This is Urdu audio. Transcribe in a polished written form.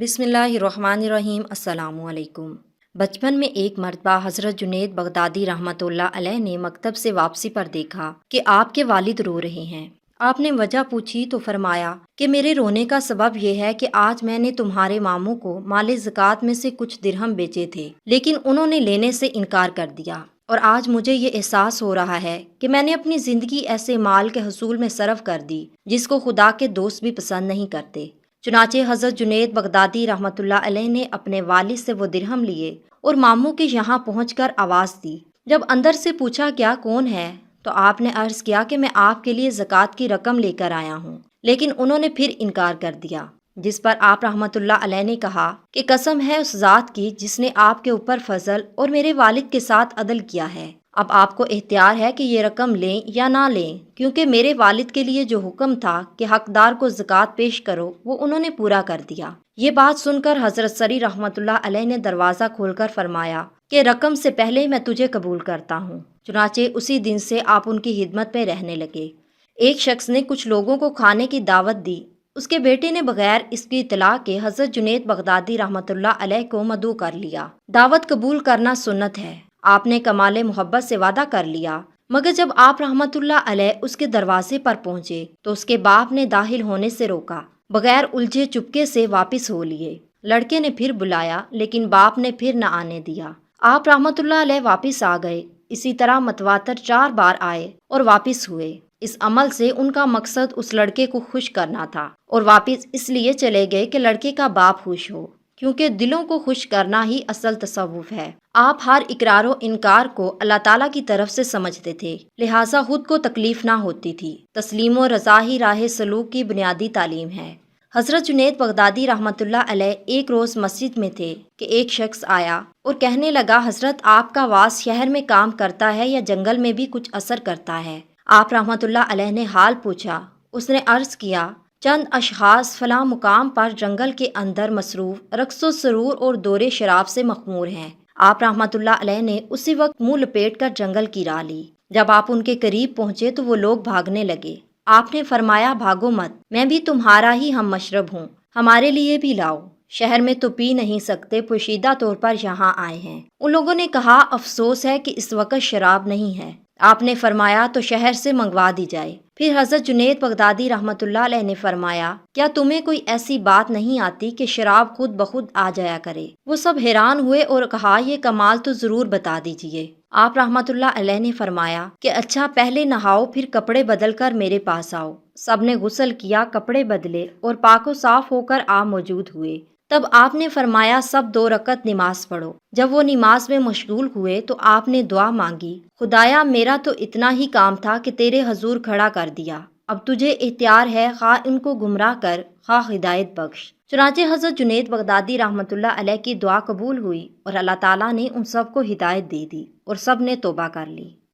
بسم اللہ الرحمن الرحیم۔ السلام علیکم۔ بچپن میں ایک مرتبہ حضرت جنید بغدادی رحمۃ اللہ علیہ نے مکتب سے واپسی پر دیکھا کہ آپ کے والد رو رہے ہیں۔ آپ نے وجہ پوچھی تو فرمایا کہ میرے رونے کا سبب یہ ہے کہ آج میں نے تمہارے ماموں کو مال زکوٰۃ میں سے کچھ درہم بیچے تھے، لیکن انہوں نے لینے سے انکار کر دیا، اور آج مجھے یہ احساس ہو رہا ہے کہ میں نے اپنی زندگی ایسے مال کے حصول میں صرف کر دی جس کو خدا کے دوست بھی پسند نہیں کرتے۔ چنانچہ حضرت جنید بغدادی رحمۃ اللہ علیہ نے اپنے والد سے وہ درہم لیے اور ماموں کے یہاں پہنچ کر آواز دی۔ جب اندر سے پوچھا گیا کون ہے تو آپ نے عرض کیا کہ میں آپ کے لیے زکوٰۃ کی رقم لے کر آیا ہوں، لیکن انہوں نے پھر انکار کر دیا، جس پر آپ رحمۃ اللہ علیہ نے کہا کہ قسم ہے اس ذات کی جس نے آپ کے اوپر فضل اور میرے والد کے ساتھ عدل کیا ہے، اب آپ کو اختیار ہے کہ یہ رقم لیں یا نہ لیں، کیونکہ میرے والد کے لیے جو حکم تھا کہ حقدار کو زکوٰۃ پیش کرو وہ انہوں نے پورا کر دیا۔ یہ بات سن کر حضرت سری رحمۃ اللہ علیہ نے دروازہ کھول کر فرمایا کہ رقم سے پہلے میں تجھے قبول کرتا ہوں۔ چنانچہ اسی دن سے آپ ان کی خدمت میں رہنے لگے۔ ایک شخص نے کچھ لوگوں کو کھانے کی دعوت دی۔ اس کے بیٹے نے بغیر اس کی اطلاع کے حضرت جنید بغدادی رحمۃ اللہ علیہ کو مدعو کر لیا۔ دعوت قبول کرنا سنت ہے۔ آپ نے کمال محبت سے وعدہ کر لیا، مگر جب آپ رحمۃ اللہ علیہ اس کے دروازے پر پہنچے تو اس کے باپ نے داخل ہونے سے روکا، بغیر الجھے چپکے سے واپس ہو لیے۔ لڑکے نے پھر بلایا لیکن باپ نے پھر نہ آنے دیا۔ آپ رحمۃ اللہ علیہ واپس آ گئے۔ اسی طرح متواتر 4 بار آئے اور واپس ہوئے۔ اس عمل سے ان کا مقصد اس لڑکے کو خوش کرنا تھا، اور واپس اس لیے چلے گئے کہ لڑکے کا باپ خوش ہو، کیونکہ دلوں کو خوش کرنا ہی اصل تصوف ہے۔ آپ ہر اقرار و انکار کو اللہ تعالیٰ کی طرف سے سمجھتے تھے، لہٰذا خود کو تکلیف نہ ہوتی تھی۔ تسلیم و رضا ہی راہ سلوک کی بنیادی تعلیم ہے۔ حضرت جنید بغدادی رحمۃ اللہ علیہ ایک روز مسجد میں تھے کہ ایک شخص آیا اور کہنے لگا، حضرت آپ کا واز شہر میں کام کرتا ہے یا جنگل میں بھی کچھ اثر کرتا ہے؟ آپ رحمۃ اللہ علیہ نے حال پوچھا۔ اس نے عرض کیا، چند اشخاص فلاں مقام پر جنگل کے اندر مصروف رقص و سرور اور دورے شراب سے مخمور ہیں۔ آپ رحمۃ اللہ علیہ نے اسی وقت منہ لپیٹ کر جنگل کی راہ لی۔ جب آپ ان کے قریب پہنچے تو وہ لوگ بھاگنے لگے۔ آپ نے فرمایا، بھاگو مت، میں بھی تمہارا ہی ہم مشرب ہوں، ہمارے لیے بھی لاؤ، شہر میں تو پی نہیں سکتے، پوشیدہ طور پر یہاں آئے ہیں۔ ان لوگوں نے کہا، افسوس ہے کہ اس وقت شراب نہیں ہے۔ آپ نے فرمایا تو شہر سے منگوا دی جائے۔ پھر حضرت جنید بغدادی رحمۃ اللہ علیہ نے فرمایا، کیا تمہیں کوئی ایسی بات نہیں آتی کہ شراب خود بخود آ جایا کرے؟ وہ سب حیران ہوئے اور کہا، یہ کمال تو ضرور بتا دیجئے۔ آپ رحمۃ اللہ علیہ نے فرمایا کہ اچھا، پہلے نہاؤ، پھر کپڑے بدل کر میرے پاس آؤ۔ سب نے غسل کیا، کپڑے بدلے اور پاک و صاف ہو کر آپ موجود ہوئے۔ تب آپ نے فرمایا، سب 2 رکعت نماز پڑھو۔ جب وہ نماز میں مشغول ہوئے تو آپ نے دعا مانگی، خدایا میرا تو اتنا ہی کام تھا کہ تیرے حضور کھڑا کر دیا، اب تجھے اختیار ہے، خواہ ان کو گمراہ کر، خواہ ہدایت بخش۔ چنانچہ حضرت جنید بغدادی رحمۃ اللہ علیہ کی دعا قبول ہوئی اور اللہ تعالیٰ نے ان سب کو ہدایت دے دی اور سب نے توبہ کر لی۔